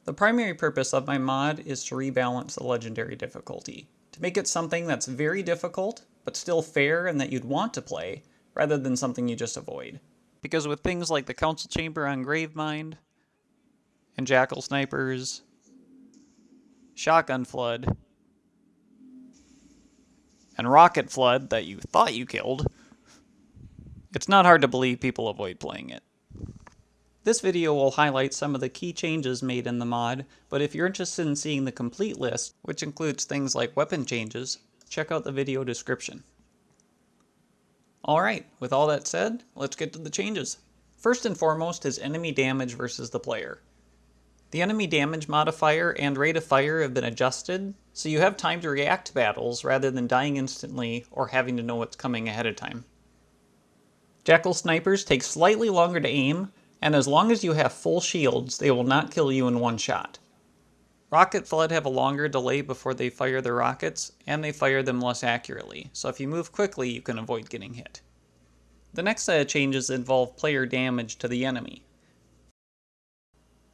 The primary purpose of my mod is to rebalance the legendary difficulty, to make it something that's very difficult, but still fair and that you'd want to play, rather than something you just avoid. Because with things like the Council Chamber on Gravemind, and Jackal Snipers, Shotgun Flood, and Rocket Flood that you thought you killed, it's not hard to believe people avoid playing it. This video will highlight some of the key changes made in the mod, but if you're interested in seeing the complete list, which includes things like weapon changes, check out the video description. Alright, with all that said, let's get to the changes. First and foremost is enemy damage versus the player. The enemy damage modifier and rate of fire have been adjusted, so you have time to react to battles rather than dying instantly or having to know what's coming ahead of time. Jackal Snipers take slightly longer to aim, and as long as you have full shields, they will not kill you in one shot. Rocket Flood have a longer delay before they fire their rockets, and they fire them less accurately, so if you move quickly, you can avoid getting hit. The next set of changes involve player damage to the enemy.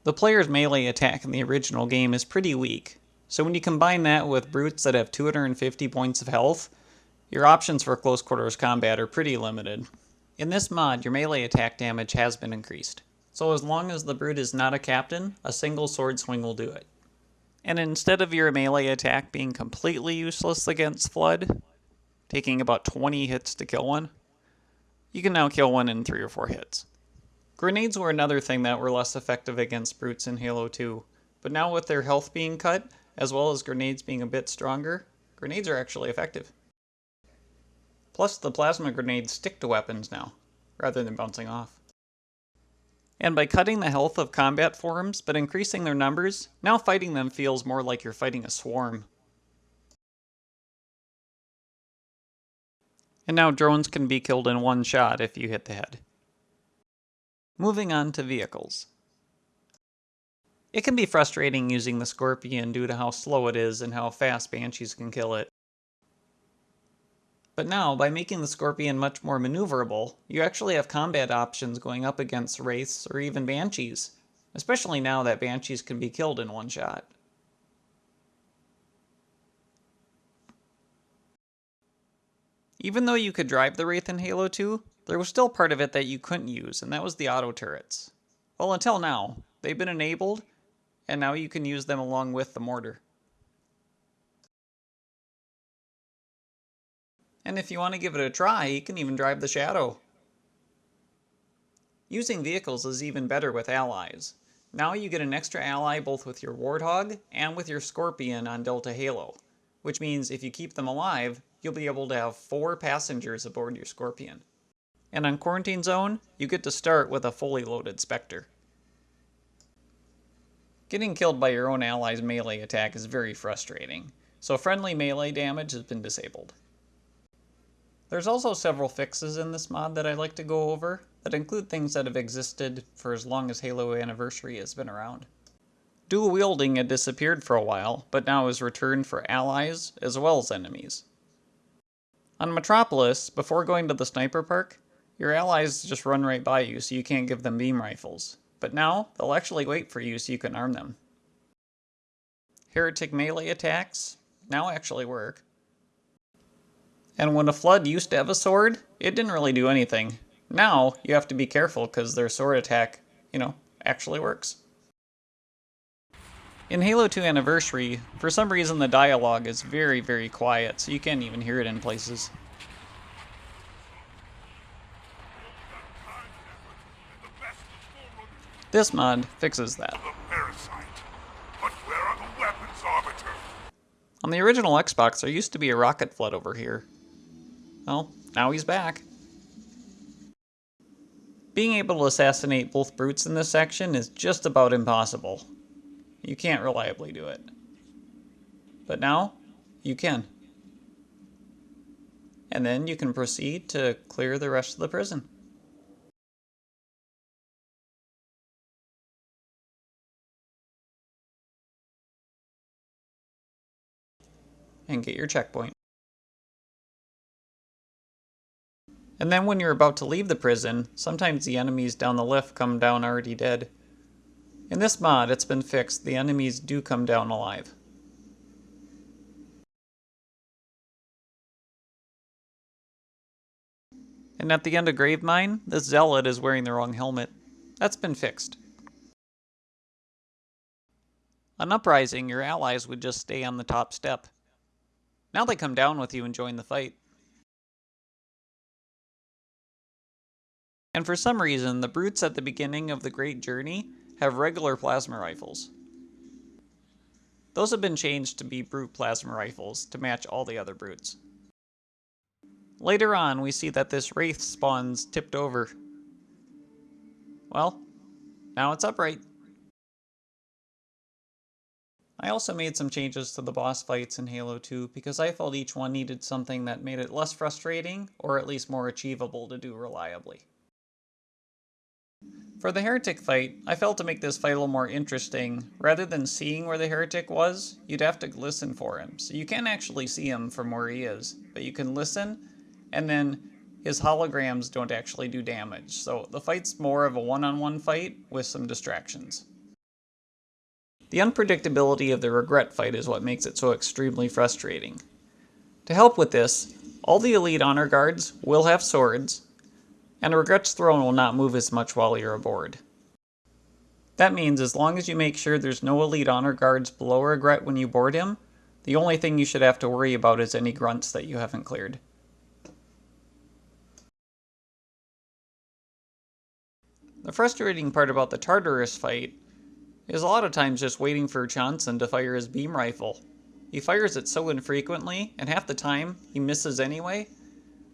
The player's melee attack in the original game is pretty weak, so when you combine that with brutes that have 250 points of health, your options for close quarters combat are pretty limited. In this mod, your melee attack damage has been increased, so as long as the brute is not a captain, a single sword swing will do it. And instead of your melee attack being completely useless against Flood, taking about 20 hits to kill one, you can now kill one in 3 or 4 hits. Grenades were another thing that were less effective against brutes in Halo 2, but now with their health being cut, as well as grenades being a bit stronger, grenades are actually effective. Plus the plasma grenades stick to weapons now, rather than bouncing off. And by cutting the health of combat forms, but increasing their numbers, now fighting them feels more like you're fighting a swarm. And now drones can be killed in one shot if you hit the head. Moving on to vehicles. It can be frustrating using the Scorpion due to how slow it is and how fast Banshees can kill it. But now, by making the Scorpion much more maneuverable, you actually have combat options going up against Wraiths or even Banshees, especially now that Banshees can be killed in one shot. Even though you could drive the Wraith in Halo 2, there was still part of it that you couldn't use, and that was the auto turrets. Well, until now, they've been enabled, and now you can use them along with the mortar. And if you want to give it a try, you can even drive the Shadow. Using vehicles is even better with allies. Now you get an extra ally both with your Warthog and with your Scorpion on Delta Halo, which means if you keep them alive, you'll be able to have 4 passengers aboard your Scorpion. And on Quarantine Zone, you get to start with a fully loaded Spectre. Getting killed by your own ally's melee attack is very frustrating, so friendly melee damage has been disabled. There's also several fixes in this mod that I'd like to go over that include things that have existed for as long as Halo Anniversary has been around. Dual wielding had disappeared for a while, but now is returned for allies as well as enemies. On Metropolis, before going to the sniper park, your allies just run right by you so you can't give them beam rifles, but now they'll actually wait for you so you can arm them. Heretic melee attacks now actually work. And when a Flood used to have a sword, it didn't really do anything. Now, you have to be careful because their sword attack, actually works. In Halo 2 Anniversary, for some reason the dialogue is very, very quiet, so you can't even hear it in places. This mod fixes that. On the original Xbox, there used to be a Rocket Flood over here. Well, now he's back. Being able to assassinate both brutes in this section is just about impossible. You can't reliably do it. But now, you can. And then you can proceed to clear the rest of the prison. And get your checkpoint. And then when you're about to leave the prison, sometimes the enemies down the lift come down already dead. In this mod, it's been fixed, the enemies do come down alive. And at the end of Grave Mine, this zealot is wearing the wrong helmet. That's been fixed. On Uprising, your allies would just stay on the top step. Now they come down with you and join the fight. And for some reason, the brutes at the beginning of the Great Journey have regular plasma rifles. Those have been changed to be brute plasma rifles to match all the other brutes. Later on, we see that this wraith spawns tipped over. Well, now it's upright. I also made some changes to the boss fights in Halo 2 because I felt each one needed something that made it less frustrating, or at least more achievable to do reliably. For the Heretic fight, I felt to make this fight a little more interesting, rather than seeing where the Heretic was, you'd have to listen for him. So you can't actually see him from where he is, but you can listen, and then his holograms don't actually do damage. So the fight's more of a one-on-one fight with some distractions. The unpredictability of the regret fight is what makes it so extremely frustrating. To help with this, all the elite honor guards will have swords, and Regret's throne will not move as much while you're aboard. That means as long as you make sure there's no elite honor guards below Regret when you board him, the only thing you should have to worry about is any grunts that you haven't cleared. The frustrating part about the Tartarus fight is a lot of times just waiting for Johnson to fire his beam rifle. He fires it so infrequently, and half the time he misses anyway,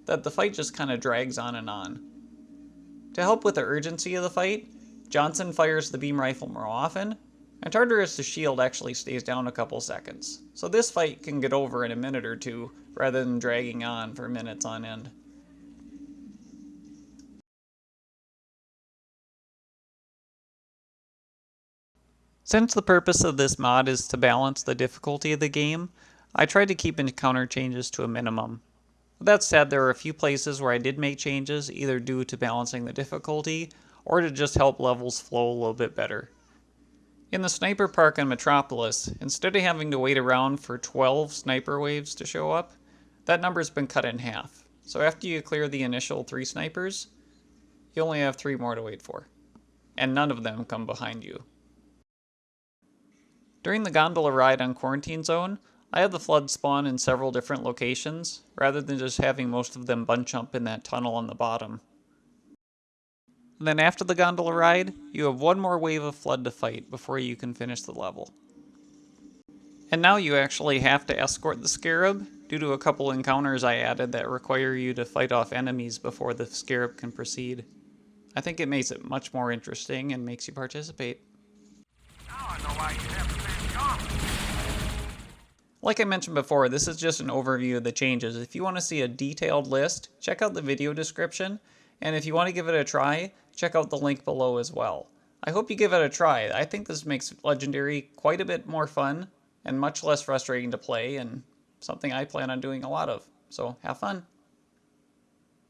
that the fight just kind of drags on and on. To help with the urgency of the fight, Johnson fires the beam rifle more often, and Tartarus' shield actually stays down a couple seconds. So this fight can get over in a minute or two, rather than dragging on for minutes on end. Since the purpose of this mod is to balance the difficulty of the game, I tried to keep encounter changes to a minimum. With that said, there are a few places where I did make changes, either due to balancing the difficulty, or to just help levels flow a little bit better. In the Sniper Park in Metropolis, instead of having to wait around for 12 sniper waves to show up, that number's been cut in half. So after you clear the initial 3 snipers, you only have 3 more to wait for. And none of them come behind you. During the gondola ride on Quarantine Zone, I had the flood spawn in several different locations, rather than just having most of them bunch up in that tunnel on the bottom. And then after the gondola ride, you have one more wave of flood to fight before you can finish the level. And now you actually have to escort the Scarab, due to a couple encounters I added that require you to fight off enemies before the Scarab can proceed. I think it makes it much more interesting and makes you participate. Like I mentioned before, this is just an overview of the changes. If you want to see a detailed list, check out the video description, and if you want to give it a try, check out the link below as well. I hope you give it a try. I think this makes Legendary quite a bit more fun, and much less frustrating to play, and something I plan on doing a lot of. So have fun!